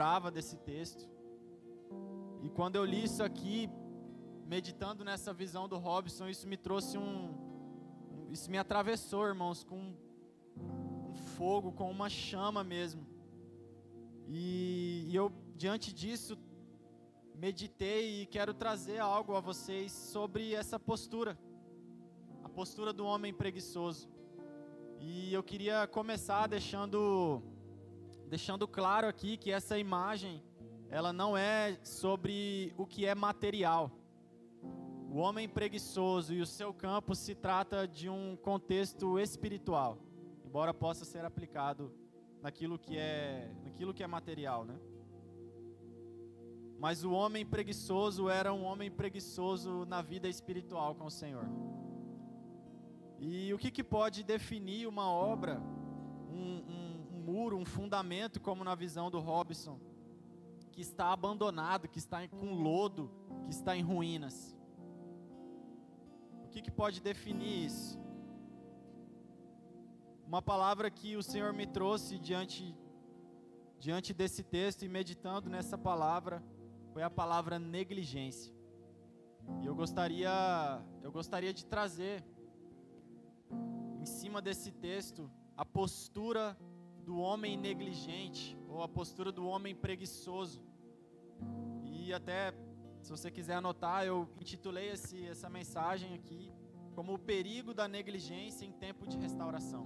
lembrava desse texto. E quando eu li isso aqui, meditando nessa visão do Robson, isso me trouxe isso me atravessou, irmãos, com um fogo, com uma chama mesmo. E eu, diante disso, meditei e quero trazer algo a vocês sobre essa postura, a postura do homem preguiçoso. E eu queria começar deixando claro aqui que essa imagem, ela não é sobre o que é material. O homem preguiçoso e o seu campo se trata de um contexto espiritual, embora possa ser aplicado naquilo que é material, né? Mas o homem preguiçoso era um homem preguiçoso na vida espiritual com o Senhor. E o que pode definir uma obra, um muro, um fundamento, como na visão do Robson, que está abandonado, que está com lodo, que está em ruínas? O que pode definir isso? Uma palavra que o Senhor me trouxe diante desse texto e meditando nessa palavra foi a palavra negligência. E eu gostaria de trazer em cima desse texto a postura do homem negligente ou a postura do homem preguiçoso. E até, se você quiser anotar, eu intitulei essa mensagem aqui como o perigo da negligência em tempo de restauração.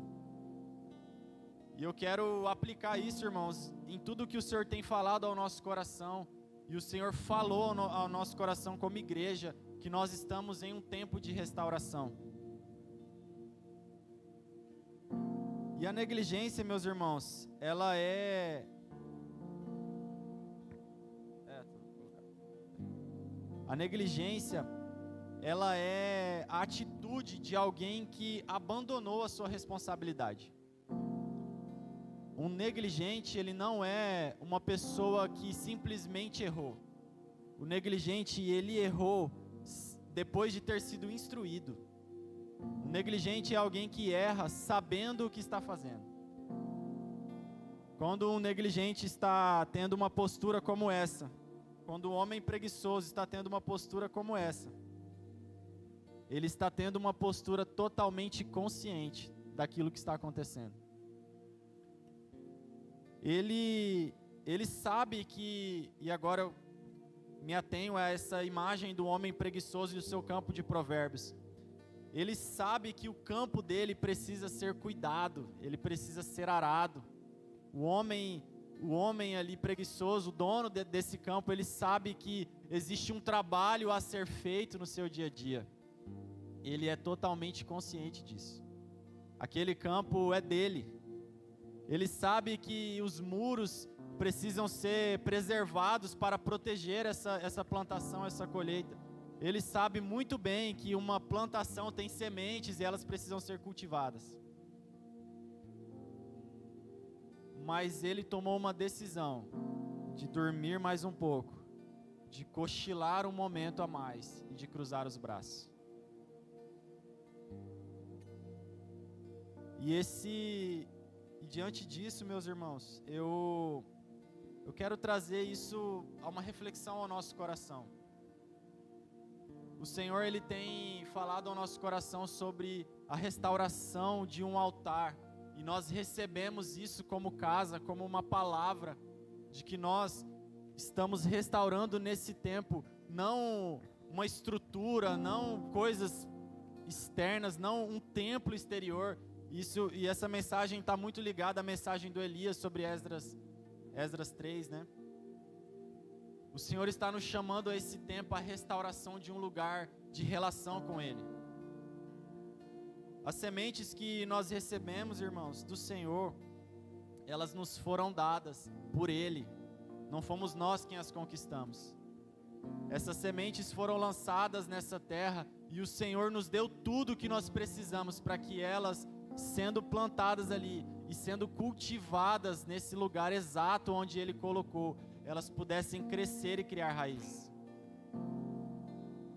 E eu quero aplicar isso, irmãos, em tudo que o Senhor tem falado ao nosso coração. E o Senhor falou ao nosso coração como igreja que nós estamos em um tempo de restauração. E a negligência, meus irmãos, ela a negligência, ela é a atitude de alguém que abandonou a sua responsabilidade. Um negligente, ele não é uma pessoa que simplesmente errou. O negligente, ele errou depois de ter sido instruído. O negligente é alguém que erra sabendo o que está fazendo. Quando um negligente está tendo uma postura como essa, quando o homem preguiçoso está tendo uma postura como essa, ele está tendo uma postura totalmente consciente daquilo que está acontecendo. Ele sabe que, e agora eu me atenho a essa imagem do homem preguiçoso e o seu campo de provérbios. Ele sabe que o campo dele precisa ser cuidado, ele precisa ser arado. O homem ali preguiçoso, o dono desse campo, ele sabe que existe um trabalho a ser feito no seu dia a dia. Ele é totalmente consciente disso. Aquele campo é dele. Ele sabe que os muros precisam ser preservados para proteger essa plantação, essa colheita. Ele sabe muito bem que uma plantação tem sementes e elas precisam ser cultivadas. Mas ele tomou uma decisão de dormir mais um pouco, de cochilar um momento a mais e de cruzar os braços. E diante disso, meus irmãos, eu quero trazer isso a uma reflexão ao nosso coração. O Senhor, Ele tem falado ao nosso coração sobre a restauração de um altar. E nós recebemos isso como casa, como uma palavra de que nós estamos restaurando nesse tempo, não uma estrutura, não coisas externas, não um templo exterior. E essa mensagem está muito ligada à mensagem do Elias sobre Esdras 3, né? O Senhor está nos chamando a esse tempo, a restauração de um lugar de relação com Ele. As sementes que nós recebemos, irmãos, do Senhor, elas nos foram dadas por Ele. Não fomos nós quem as conquistamos. Essas sementes foram lançadas nessa terra e o Senhor nos deu tudo o que nós precisamos para que elas, sendo plantadas ali e sendo cultivadas nesse lugar exato onde Ele colocou, elas pudessem crescer e criar raízes.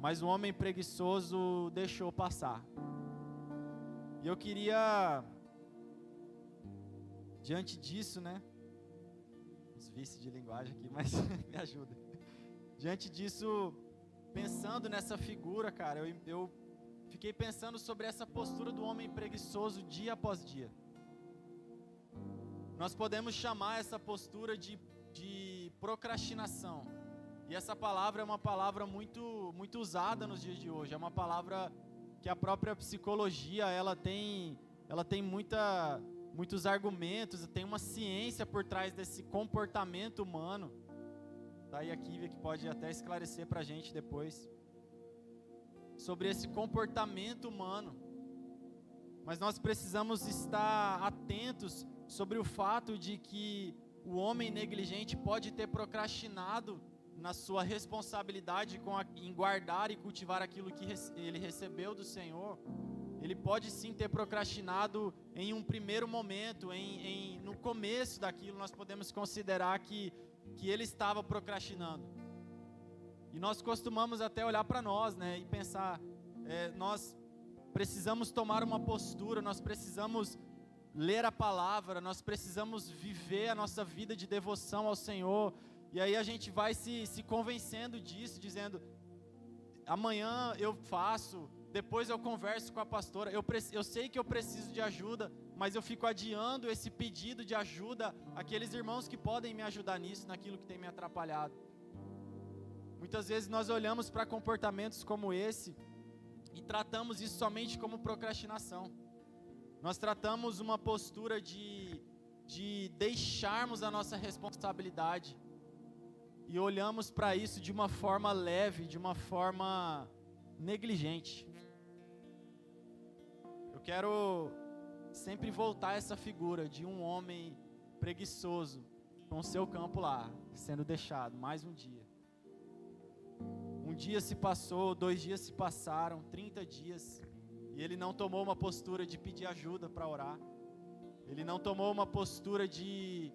Mas o homem preguiçoso deixou passar. E eu queria, diante disso, né? Vamos vício de linguagem aqui, mas me ajuda. Diante disso, pensando nessa figura, cara, eu fiquei pensando sobre essa postura do homem preguiçoso dia após dia. Nós podemos chamar essa postura de procrastinação. E essa palavra é uma palavra muito, muito usada nos dias de hoje. É uma palavra que a própria psicologia ela tem muitos argumentos, tem uma ciência por trás desse comportamento humano. Daí a Kívia que pode até esclarecer para a gente depois sobre esse comportamento humano. Mas nós precisamos estar atentos sobre o fato de que o homem negligente pode ter procrastinado na sua responsabilidade em guardar e cultivar aquilo que ele recebeu do Senhor. Ele pode sim ter procrastinado em um primeiro momento, no começo daquilo, nós podemos considerar que ele estava procrastinando. E nós costumamos até olhar para nós, né, e pensar, nós precisamos tomar uma postura, nós precisamos ler a palavra, nós precisamos viver a nossa vida de devoção ao Senhor. E aí a gente vai se convencendo disso, dizendo, amanhã eu faço, depois eu converso com a pastora, eu sei que eu preciso de ajuda, mas eu fico adiando esse pedido de ajuda àqueles irmãos que podem me ajudar nisso, naquilo que tem me atrapalhado. Muitas vezes nós olhamos para comportamentos como esse e tratamos isso somente como procrastinação. Nós tratamos uma postura de deixarmos a nossa responsabilidade e olhamos para isso de uma forma leve, de uma forma negligente. Eu quero sempre voltar a essa figura de um homem preguiçoso com o seu campo lá, sendo deixado mais um dia. Um dia se passou, 2 dias se passaram, 30 dias, e ele não tomou uma postura de pedir ajuda para orar. Ele não tomou uma postura de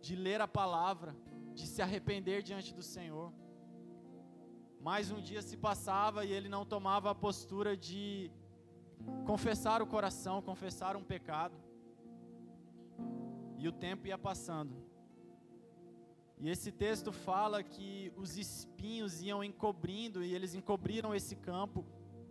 ler a palavra, de se arrepender diante do Senhor. Mais um dia se passava e ele não tomava a postura de confessar o coração, confessar um pecado. E o tempo ia passando. E esse texto fala que os espinhos iam encobrindo, e eles encobriram esse campo,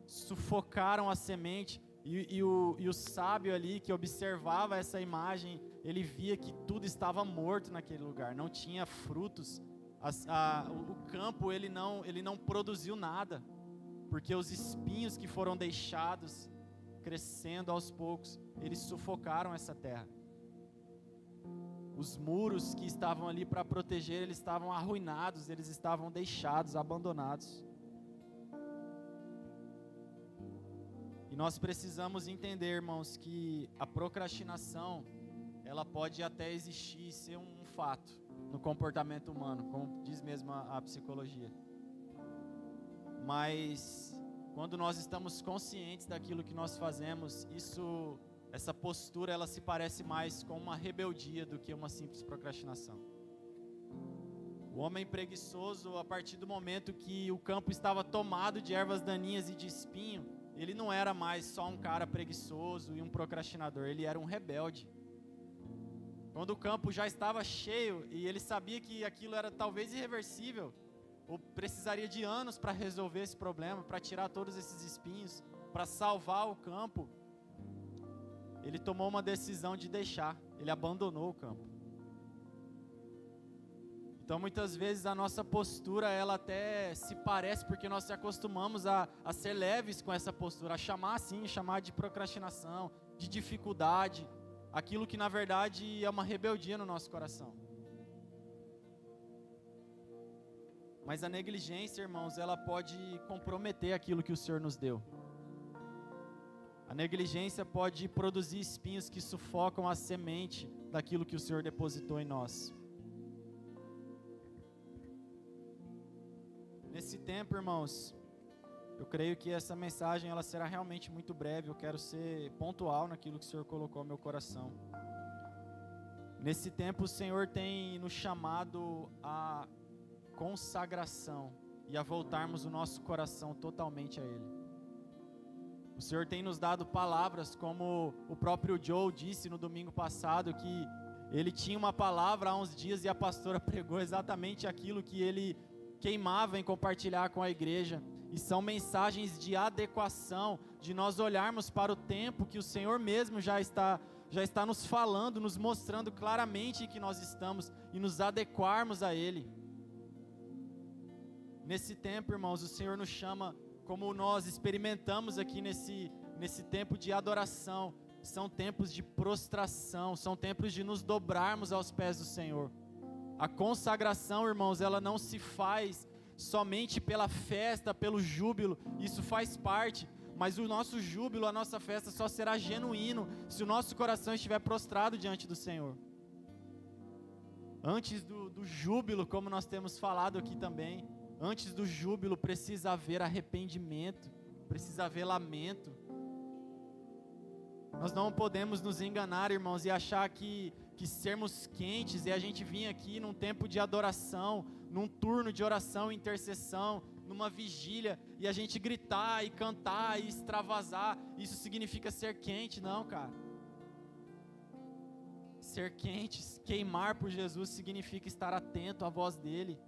sufocaram a semente, e o sábio ali que observava essa imagem, ele via que tudo estava morto naquele lugar, não tinha frutos, o campo ele não produziu nada, porque os espinhos que foram deixados crescendo aos poucos, eles sufocaram essa terra. Os muros que estavam ali para proteger, eles estavam arruinados, eles estavam deixados, abandonados. E nós precisamos entender, irmãos, que a procrastinação, ela pode até existir e ser um fato no comportamento humano, como diz mesmo a psicologia. Mas quando nós estamos conscientes daquilo que nós fazemos, essa postura, ela se parece mais com uma rebeldia do que uma simples procrastinação. O homem preguiçoso, a partir do momento que o campo estava tomado de ervas daninhas e de espinho, ele não era mais só um cara preguiçoso e um procrastinador, ele era um rebelde. Quando o campo já estava cheio e ele sabia que aquilo era talvez irreversível, ou precisaria de anos para resolver esse problema, para tirar todos esses espinhos, para salvar o campo, ele tomou uma decisão de deixar, ele abandonou o campo. Então muitas vezes a nossa postura, ela até se parece, porque nós se acostumamos a ser leves com essa postura, a chamar de procrastinação, de dificuldade, aquilo que na verdade é uma rebeldia no nosso coração. Mas a negligência, irmãos, ela pode comprometer aquilo que o Senhor nos deu. A negligência pode produzir espinhos que sufocam a semente daquilo que o Senhor depositou em nós. Nesse tempo, irmãos, eu creio que essa mensagem ela será realmente muito breve. Eu quero ser pontual naquilo que o Senhor colocou no meu coração. Nesse tempo, o Senhor tem nos chamado a consagração e a voltarmos o nosso coração totalmente a Ele. O Senhor tem nos dado palavras, como o próprio Joe disse no domingo passado, que ele tinha uma palavra há uns dias e a pastora pregou exatamente aquilo que ele queimava em compartilhar com a igreja. E são mensagens de adequação, de nós olharmos para o tempo que o Senhor mesmo já está nos falando, nos mostrando claramente que nós estamos e nos adequarmos a Ele. Nesse tempo, irmãos, o Senhor nos chama, como nós experimentamos aqui nesse tempo de adoração, são tempos de prostração, são tempos de nos dobrarmos aos pés do Senhor. A consagração, irmãos, ela não se faz somente pela festa, pelo júbilo, isso faz parte, mas o nosso júbilo, a nossa festa só será genuíno se o nosso coração estiver prostrado diante do Senhor. Antes do júbilo, como nós temos falado aqui também, antes do júbilo precisa haver arrependimento, precisa haver lamento. Nós não podemos nos enganar, irmãos, e achar que sermos quentes e a gente vir aqui num tempo de adoração, num turno de oração e intercessão, numa vigília, e a gente gritar e cantar e extravasar, isso significa ser quente. Não, cara. Ser quente, queimar por Jesus significa estar atento à voz dEle,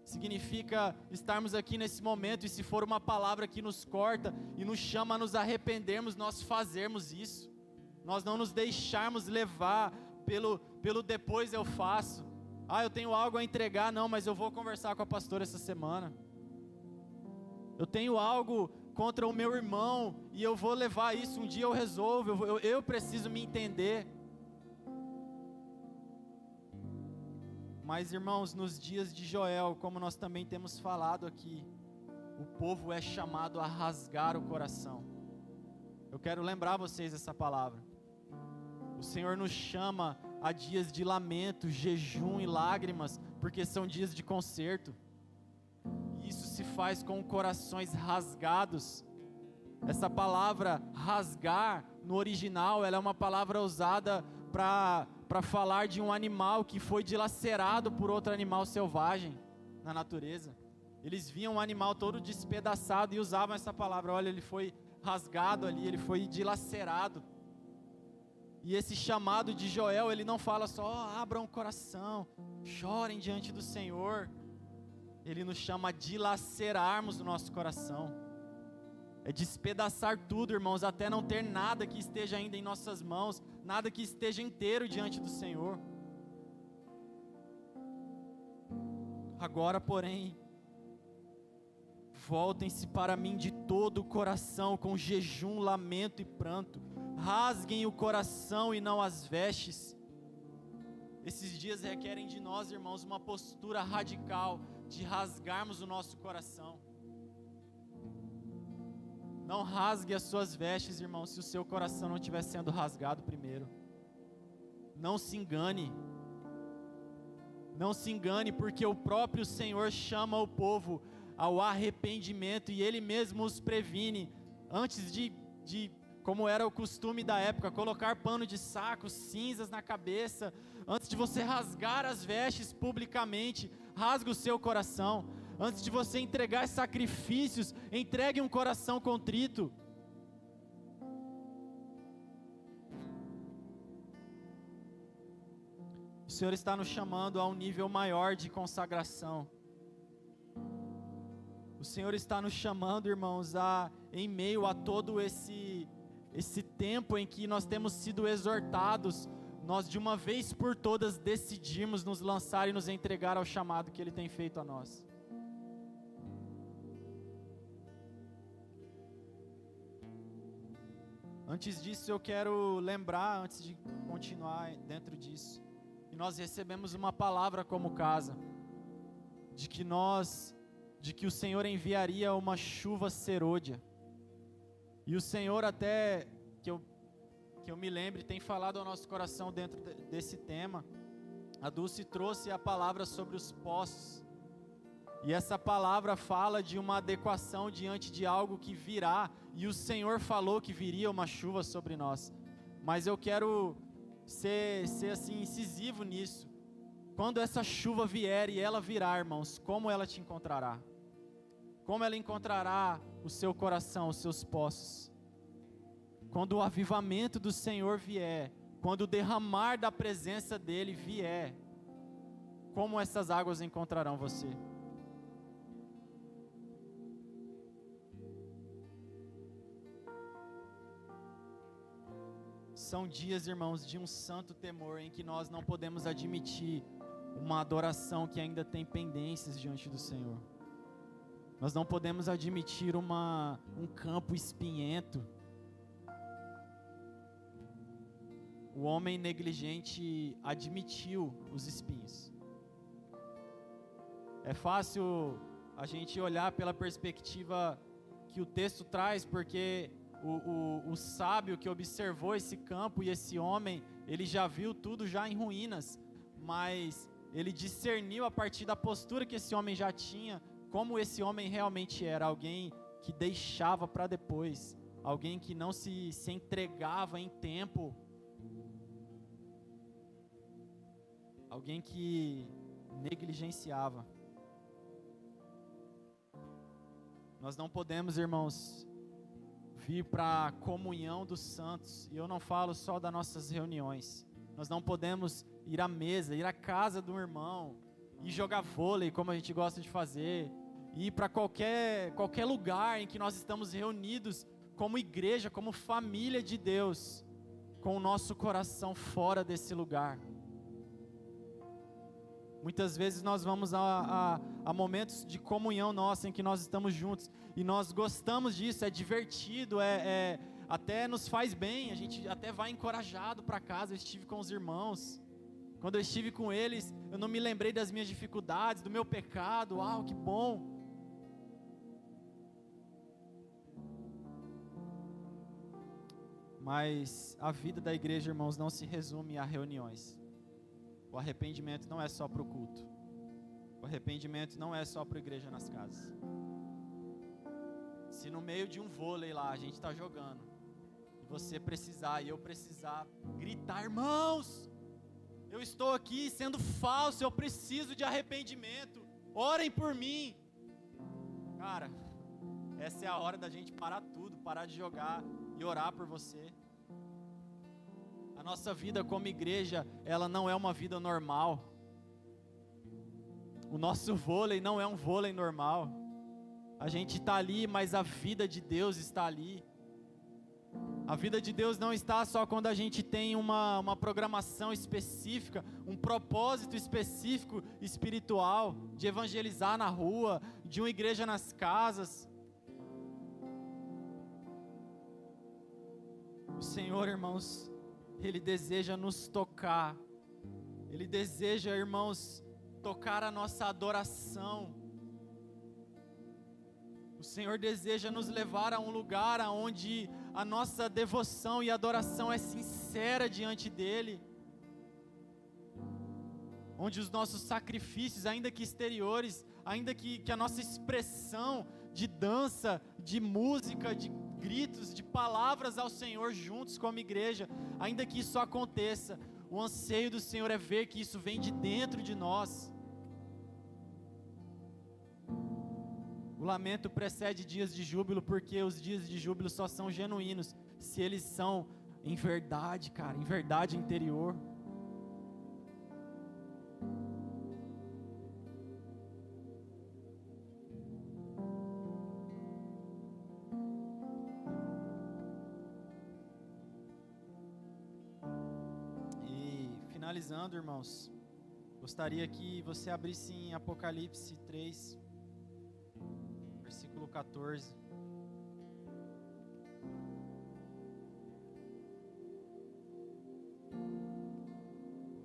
significa estarmos aqui nesse momento e se for uma palavra que nos corta e nos chama a nos arrependermos, nós fazermos isso, nós não nos deixarmos levar pelo depois eu faço. Eu tenho algo a entregar, não, mas eu vou conversar com a pastora essa semana. Eu tenho algo contra o meu irmão e eu vou levar isso, um dia eu resolvo, eu preciso me entender. Mas, irmãos, nos dias de Joel, como nós também temos falado aqui, o povo é chamado a rasgar o coração. Eu quero lembrar vocês essa palavra. O Senhor nos chama a dias de lamento, jejum e lágrimas, porque são dias de conserto. Isso se faz com corações rasgados. Essa palavra rasgar, no original, ela é uma palavra usada para falar de um animal que foi dilacerado por outro animal selvagem na natureza. Eles viam um animal todo despedaçado e usavam essa palavra. Olha, ele foi rasgado ali, ele foi dilacerado. E esse chamado de Joel, ele não fala só, abram o coração, chorem diante do Senhor. Ele nos chama a dilacerarmos o nosso coração. É despedaçar tudo, irmãos, até não ter nada que esteja ainda em nossas mãos, nada que esteja inteiro diante do Senhor. Agora, porém, voltem-se para mim de todo o coração, com jejum, lamento e pranto. Rasguem o coração e não as vestes. Esses dias requerem de nós, irmãos, uma postura radical de rasgarmos o nosso coração. Não rasgue as suas vestes, irmão, se o seu coração não estiver sendo rasgado primeiro. Não se engane. Não se engane, porque o próprio Senhor chama o povo ao arrependimento e Ele mesmo os previne. Antes de como era o costume da época, colocar pano de saco, cinzas na cabeça, antes de você rasgar as vestes publicamente, rasgue o seu coração. Antes de você entregar sacrifícios, entregue um coração contrito. O Senhor está nos chamando a um nível maior de consagração. O Senhor está nos chamando, irmãos, em meio a todo esse tempo em que nós temos sido exortados, nós de uma vez por todas decidimos nos lançar e nos entregar ao chamado que Ele tem feito a nós. Antes disso, eu quero lembrar, antes de continuar dentro disso, que nós recebemos uma palavra como casa, de que o Senhor enviaria uma chuva serôdia. E o Senhor, até que eu me lembre, tem falado ao nosso coração dentro desse tema. A Dulce trouxe a palavra sobre os poços. E essa palavra fala de uma adequação diante de algo que virá. E o Senhor falou que viria uma chuva sobre nós. Mas eu quero ser assim, incisivo nisso. Quando essa chuva vier e ela virá, irmãos, como ela te encontrará? Como ela encontrará o seu coração, os seus poços? Quando o avivamento do Senhor vier, quando o derramar da presença dele vier, como essas águas encontrarão você? São dias, irmãos, de um santo temor em que nós não podemos admitir uma adoração que ainda tem pendências diante do Senhor. Nós não podemos admitir um campo espinhento. O homem negligente admitiu os espinhos. É fácil a gente olhar pela perspectiva que o texto traz, porque o sábio que observou esse campo e esse homem, ele já viu tudo já em ruínas, mas ele discerniu a partir da postura que esse homem já tinha, como esse homem realmente era, alguém que deixava para depois, alguém que não se entregava em tempo, alguém que negligenciava. Nós não podemos, irmãos, vir para a comunhão dos santos, e eu não falo só das nossas reuniões. Nós não podemos ir à mesa, ir à casa do irmão, ir jogar vôlei, como a gente gosta de fazer, ir para qualquer lugar em que nós estamos reunidos como igreja, como família de Deus, com o nosso coração fora desse lugar. Muitas vezes nós vamos a momentos de comunhão nossa, em que nós estamos juntos, e nós gostamos disso, é divertido, até nos faz bem, a gente até vai encorajado para casa. Eu estive com os irmãos, quando eu estive com eles, eu não me lembrei das minhas dificuldades, do meu pecado. Uau, que bom! Mas a vida da igreja, irmãos, não se resume a reuniões. O arrependimento não é só para o culto. O arrependimento não é só para a igreja nas casas. Se no meio de um vôlei lá a gente está jogando, e você precisar e eu precisar gritar: irmãos, eu estou aqui sendo falso, eu preciso de arrependimento, orem por mim. Cara, essa é a hora da gente parar tudo, parar de jogar e orar por você. A nossa vida como igreja, ela não é uma vida normal. O nosso vôlei não é um vôlei normal. A gente está ali, mas a vida de Deus está ali. A vida de Deus não está só quando a gente tem uma programação específica, um propósito específico espiritual, de evangelizar na rua, de uma igreja nas casas. O Senhor, irmãos, Ele deseja nos tocar. Ele deseja, irmãos, tocar a nossa adoração. O Senhor deseja nos levar a um lugar onde a nossa devoção e adoração é sincera diante dEle. Onde os nossos sacrifícios, ainda que exteriores, ainda que a nossa expressão de dança, de música, de gritos, de palavras ao Senhor juntos como igreja, ainda que isso aconteça, o anseio do Senhor é ver que isso vem de dentro de nós. O lamento precede dias de júbilo, porque os dias de júbilo só são genuínos se eles são em verdade, cara, em verdade interior. E finalizando, irmãos, gostaria que você abrisse em Apocalipse 3, versículo 14.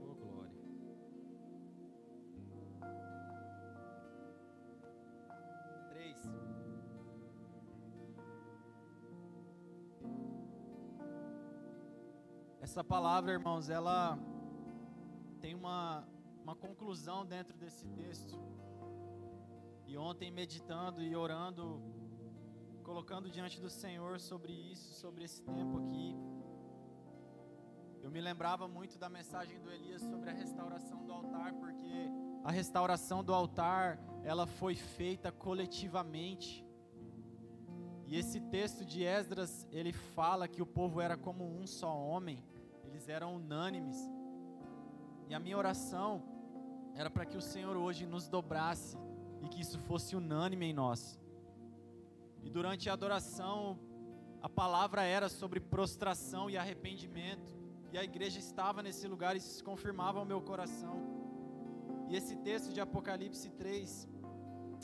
Oh, glória. Essa palavra, irmãos, ela tem uma conclusão dentro desse texto. E ontem, meditando e orando, colocando diante do Senhor sobre isso, sobre esse tempo aqui, eu me lembrava muito da mensagem do Elias sobre a restauração do altar, porque a restauração do altar, ela foi feita coletivamente. E esse texto de Esdras, ele fala que o povo era como um só homem, eles eles eram unânimes. E a minha oração era para que o Senhor hoje nos dobrasse e que isso fosse unânime em nós. E durante a adoração, a palavra era sobre prostração e arrependimento. E a igreja estava nesse lugar e isso confirmava o meu coração. E esse texto de Apocalipse 3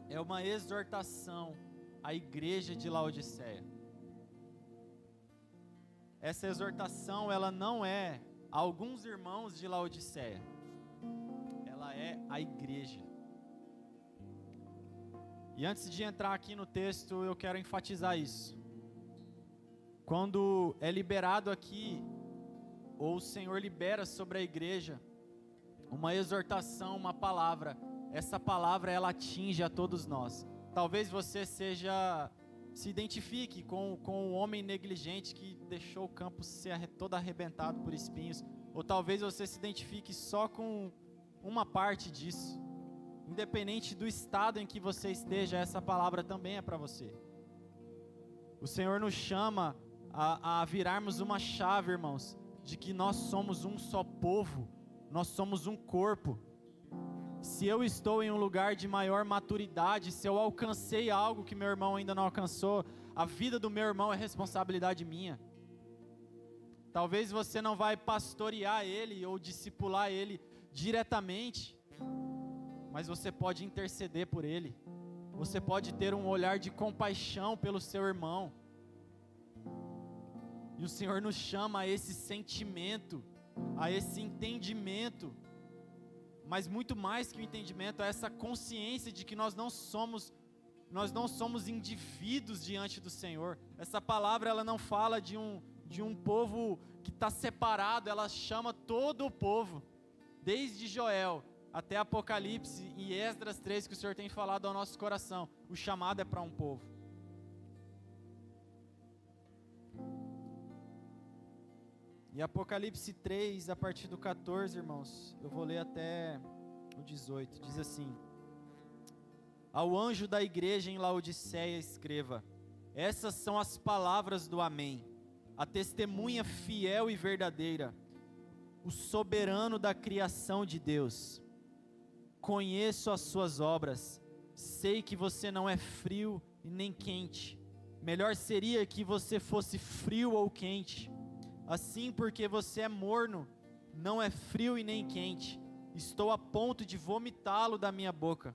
é uma exortação à igreja de Laodiceia. Essa exortação, ela não é a alguns irmãos de Laodiceia. Ela é a igreja. E antes de entrar aqui no texto, eu quero enfatizar isso. Quando é liberado aqui, ou o Senhor libera sobre a igreja, uma exortação, uma palavra, essa palavra ela atinge a todos nós. Talvez você se identifique com o homem negligente que deixou o campo ser todo arrebentado por espinhos, ou talvez você se identifique só com uma parte disso. Independente do estado em que você esteja, essa palavra também é para você. O Senhor nos chama a virarmos uma chave, irmãos, de que nós somos um só povo, nós somos um corpo. Se eu estou em um lugar de maior maturidade, se eu alcancei algo que meu irmão ainda não alcançou, a vida do meu irmão é responsabilidade minha. Talvez você não vai pastorear ele ou discipular ele diretamente, mas você pode interceder por ele. Você pode ter um olhar de compaixão pelo seu irmão. E o Senhor nos chama a esse sentimento, a esse entendimento, mas muito mais que o entendimento, a essa consciência de que nós não somos indivíduos diante do Senhor. Essa palavra ela não fala de um povo que está separado, ela chama todo o povo, desde Joel até Apocalipse e Esdras 3, que o Senhor tem falado ao nosso coração. O chamado é para um povo. E Apocalipse 3, a partir do 14, irmãos, eu vou ler até o 18, diz assim: Ao anjo da igreja em Laodiceia escreva: Essas são as palavras do Amém, a testemunha fiel e verdadeira, o soberano da criação de Deus. Conheço as suas obras, sei que você não é frio e nem quente. Melhor seria que você fosse frio ou quente. Assim, porque você é morno, não é frio e nem quente, estou a ponto de vomitá-lo da minha boca.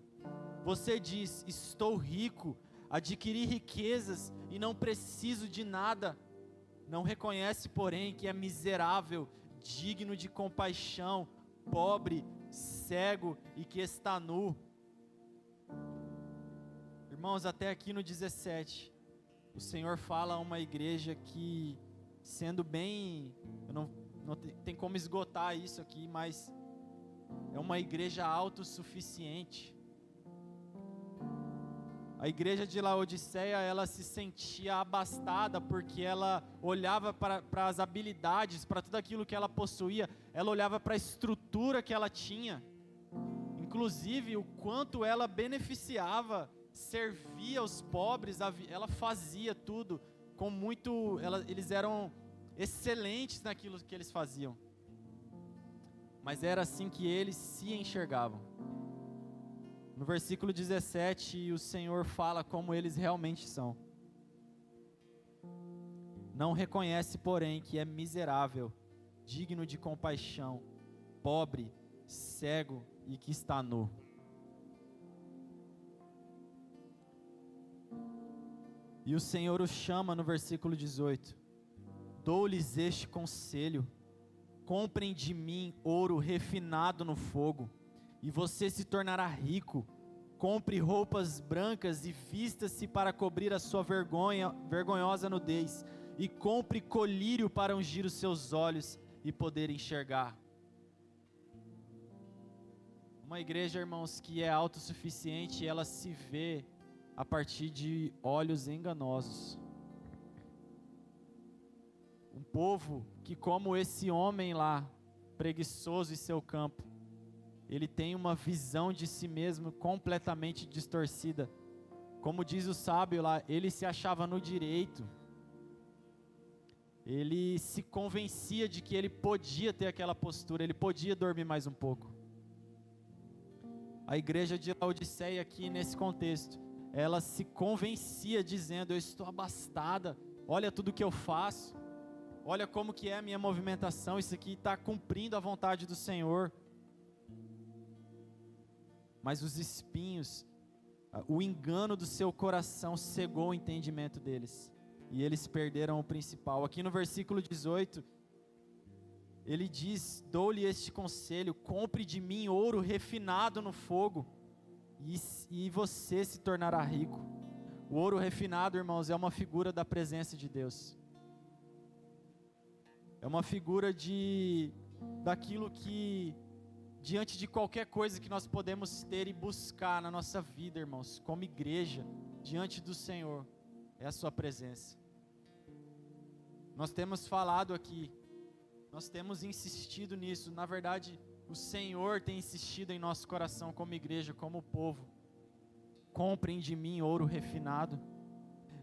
Você diz: estou rico, adquiri riquezas e não preciso de nada. Não reconhece, porém, que é miserável, digno de compaixão, pobre, cego e que está nu. Irmãos, até aqui no 17, o Senhor fala a uma igreja que, sendo bem, não tem como esgotar isso aqui, mas é uma igreja autossuficiente. A igreja de Laodiceia, ela se sentia abastada porque ela olhava para as habilidades, para tudo aquilo que ela possuía, ela olhava para a estrutura que ela tinha, inclusive o quanto ela beneficiava, servia aos pobres, ela fazia tudo com muito, eles eram excelentes naquilo que eles faziam, mas era assim que eles se enxergavam. No versículo 17, o Senhor fala como eles realmente são. Não reconhece, porém, que é miserável, digno de compaixão, pobre, cego e que está nu. E o Senhor os chama no versículo 18: Dou-lhes este conselho: comprem de mim ouro refinado no fogo, e você se tornará rico. Compre roupas brancas e vista-se para cobrir a sua vergonhosa nudez, e compre colírio para ungir os seus olhos e poder enxergar. Uma igreja, irmãos, que é autossuficiente, ela se vê a partir de olhos enganosos. Um povo que, como esse homem lá, preguiçoso em seu campo, ele tem uma visão de si mesmo completamente distorcida. Como diz o sábio lá, ele se achava no direito. ele se convencia de que ele podia ter aquela postura, ele podia dormir mais um pouco. A igreja de Laodiceia aqui nesse contexto, ela se convencia dizendo: eu estou abastada, olha tudo que eu faço, olha como que é a minha movimentação, isso aqui está cumprindo a vontade do Senhor. Mas os espinhos, o engano do seu coração cegou o entendimento deles, e eles perderam o principal. Aqui no versículo 18, ele diz: dou-lhe este conselho, compre de mim ouro refinado no fogo, e você se tornará rico. O ouro refinado, irmãos, é uma figura da presença de Deus. É uma figura daquilo que, diante de qualquer coisa que nós podemos ter e buscar na nossa vida, irmãos, como igreja, diante do Senhor, é a sua presença. Nós temos falado aqui, nós temos insistido nisso, na verdade, o Senhor tem insistido em nosso coração como igreja, como povo. Comprem de mim ouro refinado.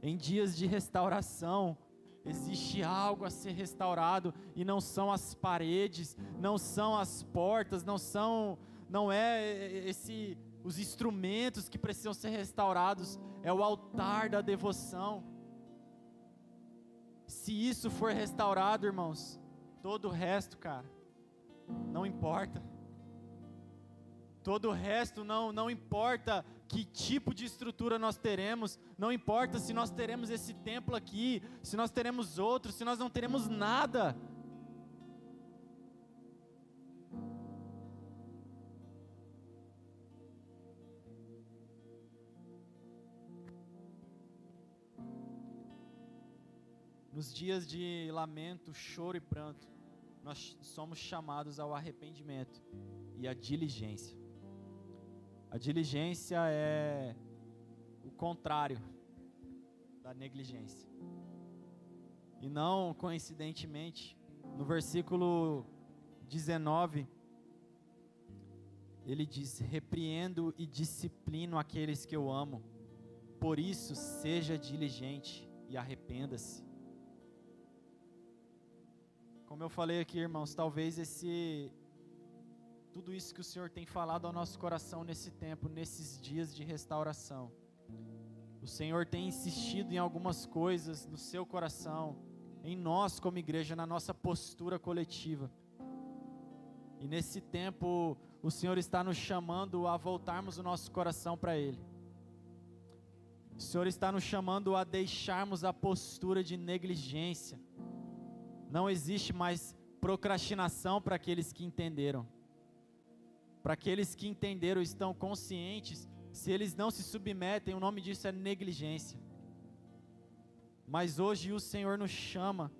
Em dias de restauração, existe algo a ser restaurado, e não são as paredes, não são as portas, não é os instrumentos que precisam ser restaurados, é o altar da devoção. Se isso for restaurado, irmãos, todo o resto, cara, não importa. Todo o resto não importa que tipo de estrutura nós teremos, não importa se nós teremos esse templo aqui, se nós teremos outro, se nós não teremos nada. Nos dias de lamento, choro e pranto, nós somos chamados ao arrependimento e à diligência. A diligência é o contrário da negligência. E não coincidentemente, no versículo 19, ele diz: repreendo e disciplino aqueles que eu amo, por isso seja diligente e arrependa-se. Como eu falei aqui, irmãos, talvez tudo isso que o Senhor tem falado ao nosso coração nesse tempo, nesses dias de restauração, o Senhor tem insistido em algumas coisas no seu coração, em nós como igreja, na nossa postura coletiva. E nesse tempo, o Senhor está nos chamando a voltarmos o nosso coração para Ele. O Senhor está nos chamando a deixarmos a postura de negligência. Não existe mais procrastinação para aqueles que entenderam. Para aqueles que entenderam, estão conscientes, se eles não se submetem, o nome disso é negligência. Mas hoje o Senhor nos chama,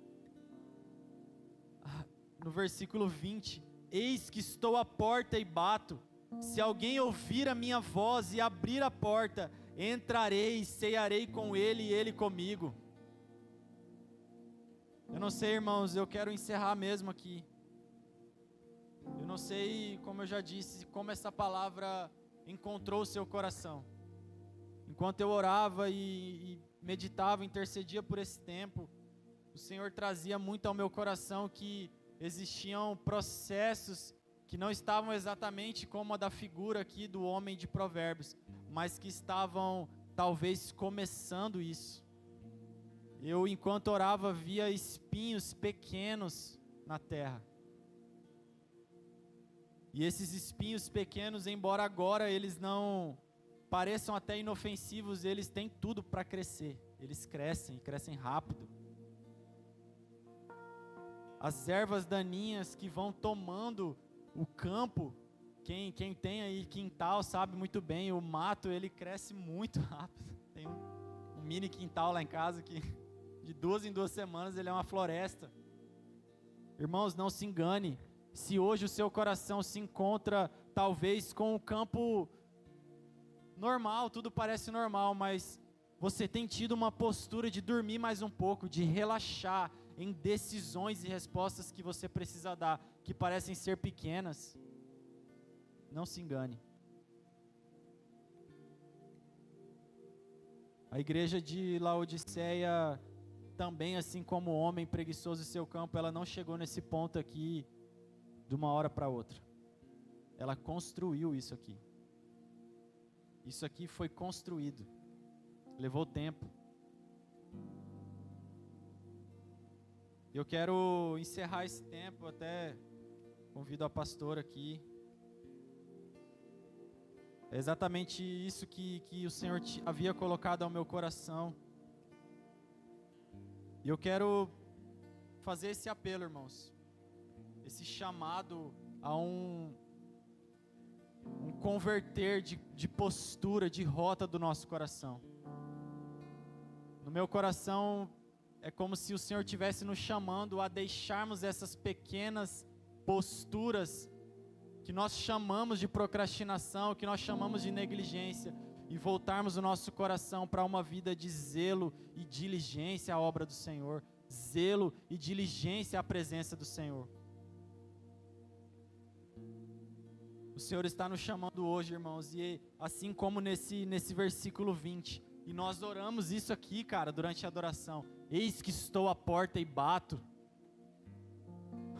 no versículo 20, eis que estou à porta e bato, se alguém ouvir a minha voz e abrir a porta, entrarei, cearei com ele e ele comigo. Eu não sei, irmãos, eu quero encerrar mesmo aqui. Eu não sei, como eu já disse, como essa palavra encontrou o seu coração. Enquanto eu orava e meditava, intercedia por esse tempo, o Senhor trazia muito ao meu coração que existiam processos que não estavam exatamente como a da figura aqui do homem de Provérbios, mas que estavam talvez começando isso. Eu, enquanto orava, via espinhos pequenos na terra. E esses espinhos pequenos, embora agora eles não pareçam até inofensivos, eles têm tudo para crescer. Eles crescem, crescem rápido. As ervas daninhas que vão tomando o campo, quem tem aí quintal sabe muito bem, o mato ele cresce muito rápido. Tem um mini quintal lá em casa que de 2 em 2 semanas ele é uma floresta. Irmãos, não se engane. Se hoje o seu coração se encontra talvez com o campo normal, tudo parece normal, mas você tem tido uma postura de dormir mais um pouco, de relaxar em decisões e respostas que você precisa dar, que parecem ser pequenas. Não se engane. A igreja de Laodiceia também, assim como o homem preguiçoso em seu campo, ela não chegou nesse ponto aqui de uma hora para outra. Ela construiu isso aqui. Isso aqui foi construído. Levou tempo. Eu quero encerrar esse tempo, até convido a pastora aqui. É exatamente isso que o Senhor havia colocado ao meu coração. E eu quero fazer esse apelo, irmãos. Esse chamado a um converter de postura, de rota do nosso coração. No meu coração, é como se o Senhor estivesse nos chamando a deixarmos essas pequenas posturas que nós chamamos de procrastinação, que nós chamamos de negligência, e voltarmos o nosso coração para uma vida de zelo e diligência à obra do Senhor, zelo e diligência à presença do Senhor. O Senhor está nos chamando hoje, irmãos, e assim como nesse versículo 20, e nós oramos isso aqui, cara, durante a adoração. Eis que estou à porta e bato.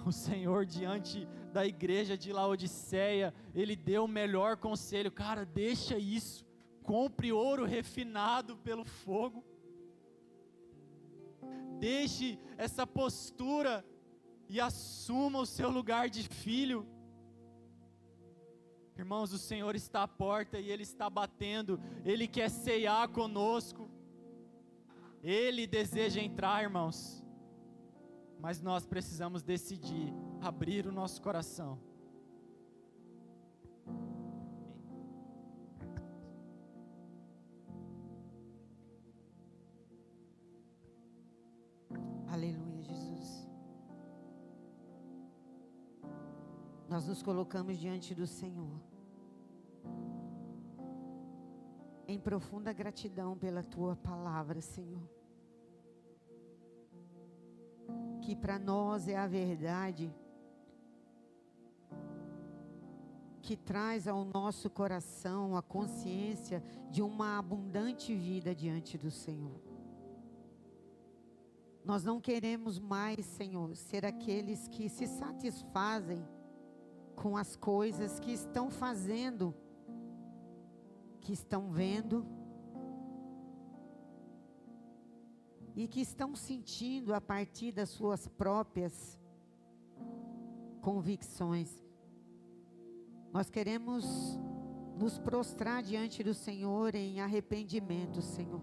O Senhor, diante da igreja de Laodiceia, Ele deu o melhor conselho. Cara, deixa isso. Compre ouro refinado pelo fogo. Deixe essa postura e assuma o seu lugar de filho. Irmãos, o Senhor está à porta e Ele está batendo. Ele quer ceiar conosco. Ele deseja entrar, irmãos. Mas nós precisamos decidir abrir o nosso coração. Aleluia, Jesus. Nós nos colocamos diante do Senhor, em profunda gratidão pela Tua palavra, Senhor, que para nós é a verdade, que traz ao nosso coração a consciência de uma abundante vida diante do Senhor. Nós não queremos mais, Senhor, ser aqueles que se satisfazem com as coisas que estão fazendo, que estão vendo e que estão sentindo a partir das suas próprias convicções. Nós queremos nos prostrar diante do Senhor em arrependimento, Senhor.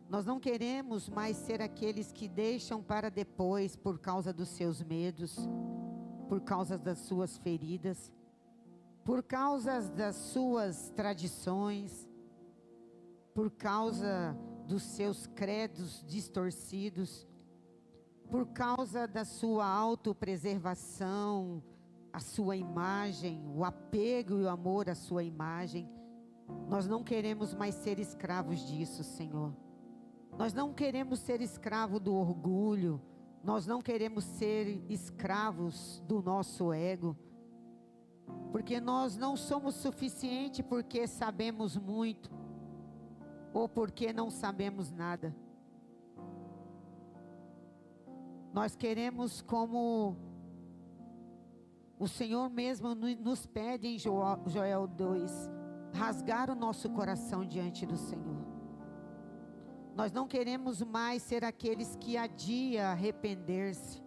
Nós não queremos mais ser aqueles que deixam para depois por causa dos seus medos, por causa das suas feridas, por causa das suas tradições, por causa dos seus credos distorcidos, por causa da sua autopreservação, a sua imagem, o apego e o amor à sua imagem. Nós não queremos mais ser escravos disso, Senhor. Nós não queremos ser escravo do orgulho. Nós não queremos ser escravos do nosso ego. Porque nós não somos suficientes porque sabemos muito, ou porque não sabemos nada. Nós queremos, como o Senhor mesmo nos pede em Joel 2, rasgar o nosso coração diante do Senhor. Nós não queremos mais ser aqueles que adia arrepender-se,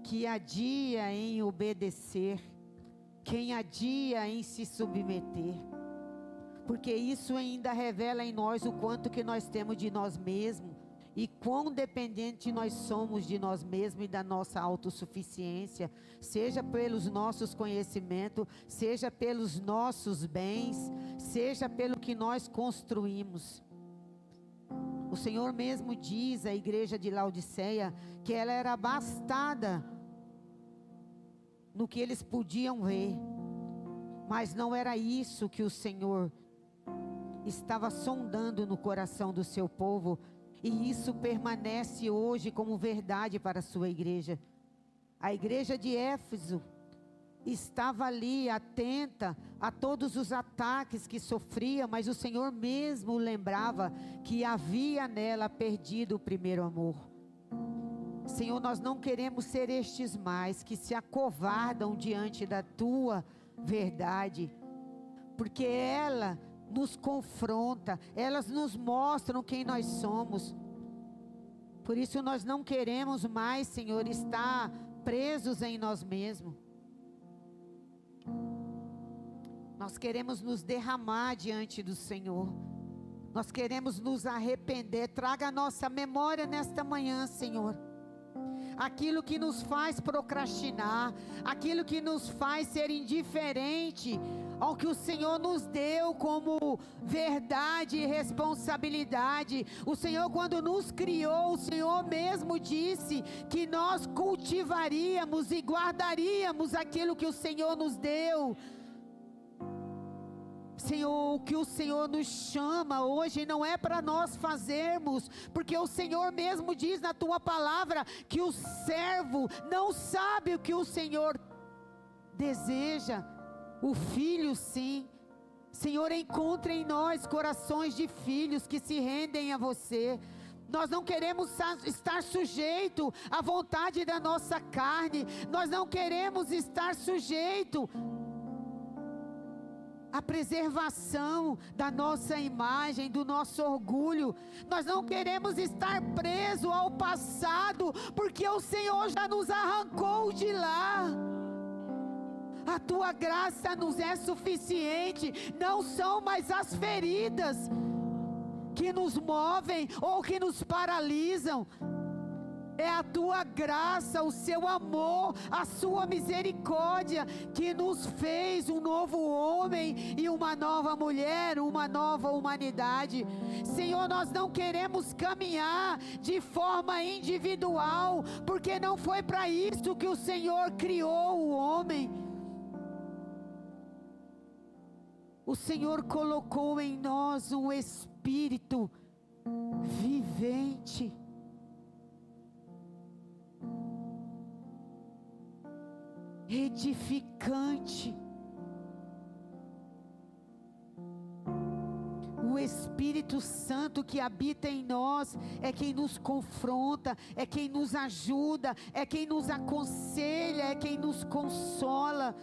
que adia em obedecer, quem adia em se submeter, porque isso ainda revela em nós o quanto que nós temos de nós mesmos e quão dependente nós somos de nós mesmos e da nossa autossuficiência, seja pelos nossos conhecimentos, seja pelos nossos bens, seja pelo que nós construímos. O Senhor mesmo diz à igreja de Laodiceia que ela era abastada no que eles podiam ver, mas não era isso que o Senhor estava sondando no coração do seu povo, e isso permanece hoje como verdade para a sua igreja. A igreja de Éfeso estava ali atenta a todos os ataques que sofria, mas o Senhor mesmo lembrava que havia nela perdido o primeiro amor. Senhor, nós não queremos ser estes mais que se acovardam diante da tua verdade, porque ela nos confronta, elas nos mostram quem nós somos. Por isso nós não queremos mais, Senhor, estar presos em nós mesmos. Nós queremos nos derramar diante do Senhor. Nós queremos nos arrepender. Traga a nossa memória nesta manhã, Senhor. Aquilo que nos faz procrastinar, aquilo que nos faz ser indiferente ao que o Senhor nos deu como verdade e responsabilidade. O Senhor, quando nos criou, o Senhor mesmo disse que nós cultivaríamos e guardaríamos aquilo que o Senhor nos deu. Senhor, o que o Senhor nos chama hoje não é para nós fazermos, porque o Senhor mesmo diz na tua palavra que o servo não sabe o que o Senhor deseja, o filho sim. Senhor, encontre em nós corações de filhos que se rendem a você. Nós não queremos estar sujeito à vontade da nossa carne, nós não queremos estar sujeito a preservação da nossa imagem, do nosso orgulho. Nós não queremos estar presos ao passado, porque o Senhor já nos arrancou de lá. A tua graça nos é suficiente. Não são mais as feridas que nos movem ou que nos paralisam. É a tua graça, o seu amor, a sua misericórdia que nos fez um novo homem e uma nova mulher, uma nova humanidade. Senhor, nós não queremos caminhar de forma individual, porque não foi para isso que o Senhor criou o homem. O Senhor colocou em nós um espírito vivente. Edificante. O Espírito Santo que habita em nós é quem nos confronta, é quem nos ajuda, é quem nos aconselha, é quem nos consola.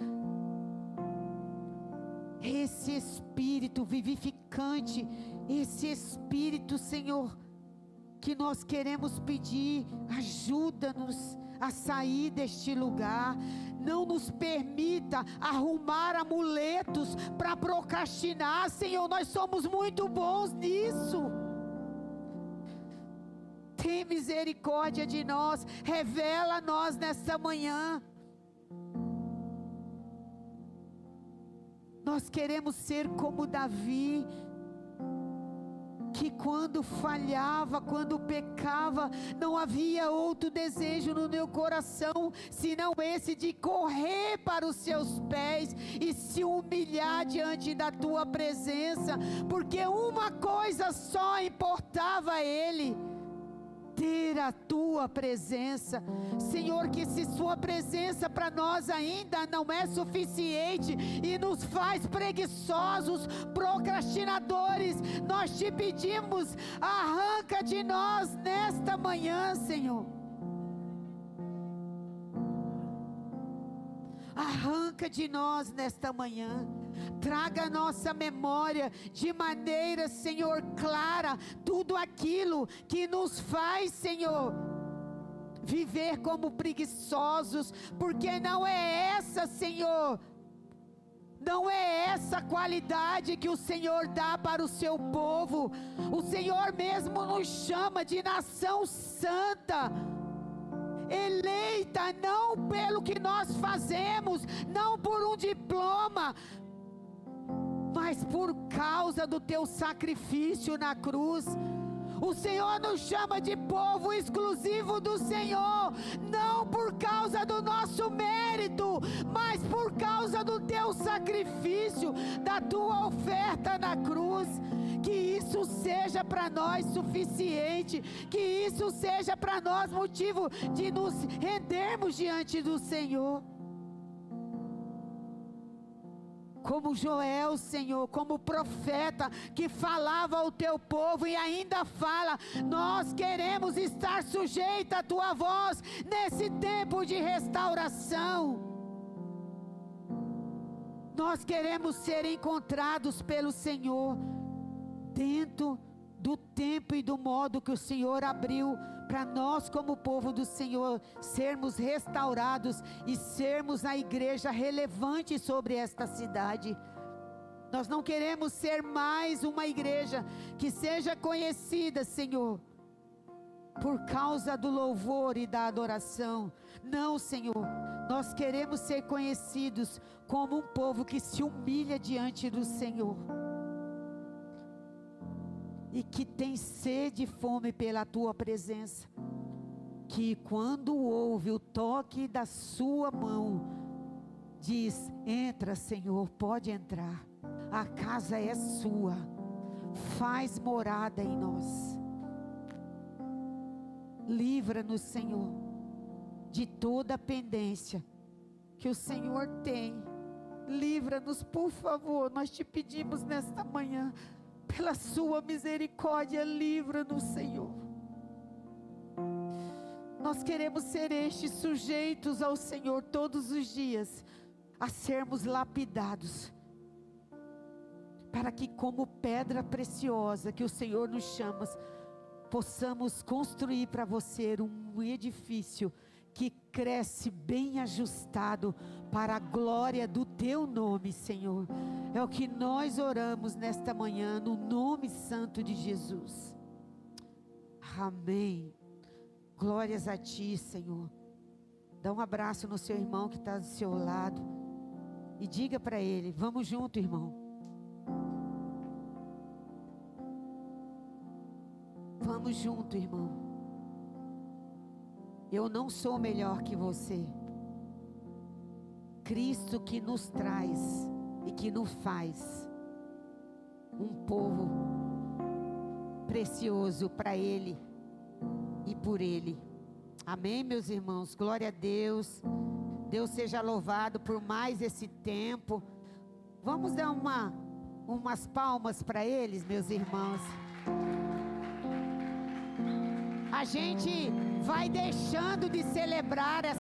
Esse Espírito vivificante, esse Espírito, Senhor, que nós queremos pedir, ajuda-nos a sair deste lugar. Não nos permita arrumar amuletos para procrastinar, Senhor, nós somos muito bons nisso. Tem misericórdia de nós, revela a nós nesta manhã. Nós queremos ser como Davi, que quando falhava, quando pecava, não havia outro desejo no meu coração, senão esse de correr para os seus pés e se humilhar diante da tua presença, porque uma coisa só importava a ele: ter a tua presença. Senhor, que se sua presença para nós ainda não é suficiente e nos faz preguiçosos, procrastinadores, nós te pedimos, arranca de nós nesta manhã, Senhor. Arranca de nós nesta manhã. Traga a nossa memória de maneira, Senhor, clara, tudo aquilo que nos faz, Senhor, viver como preguiçosos, porque não é essa, Senhor, não é essa qualidade que o Senhor dá para o seu povo. O Senhor mesmo nos chama de nação santa, eleita não pelo que nós fazemos, não por um diploma, mas por causa do teu sacrifício na cruz. O Senhor nos chama de povo exclusivo do Senhor, não por causa do nosso mérito, mas por causa do teu sacrifício, da tua oferta na cruz. Que isso seja para nós suficiente, que isso seja para nós motivo de nos rendermos diante do Senhor. como Joel, Senhor, como profeta que falava ao teu povo e ainda fala. Nós queremos estar sujeita à tua voz nesse tempo de restauração. Nós queremos ser encontrados pelo Senhor dentro do tempo e do modo que o Senhor abriu para nós, como povo do Senhor, sermos restaurados e sermos a igreja relevante sobre esta cidade. Nós não queremos ser mais uma igreja que seja conhecida, Senhor, por causa do louvor e da adoração. Não, Senhor, nós queremos ser conhecidos como um povo que se humilha diante do Senhor e que tem sede e fome pela tua presença, que quando ouve o toque da sua mão, diz: entra, Senhor, pode entrar, a casa é sua, faz morada em nós. Livra-nos, Senhor, de toda pendência que o Senhor tem. Livra-nos, por favor, nós te pedimos nesta manhã, pela sua misericórdia, livra-nos, Senhor. Nós queremos ser estes sujeitos ao Senhor todos os dias, a sermos lapidados, para que, como pedra preciosa que o Senhor nos chama, possamos construir para você um edifício que cresce bem ajustado para a glória do teu nome, Senhor. É o que nós oramos nesta manhã, no nome santo de Jesus. Amém. Glórias a ti, Senhor. Dá um abraço no seu irmão que está do seu lado e diga para ele: vamos junto, irmão. Vamos junto, irmão. Eu não sou melhor que você. Cristo que nos traz e que nos faz um povo precioso para Ele e por Ele. Amém, meus irmãos? Glória a Deus. Deus seja louvado por mais esse tempo. Vamos dar umas palmas para eles, meus irmãos. A gente vai deixando de celebrar essa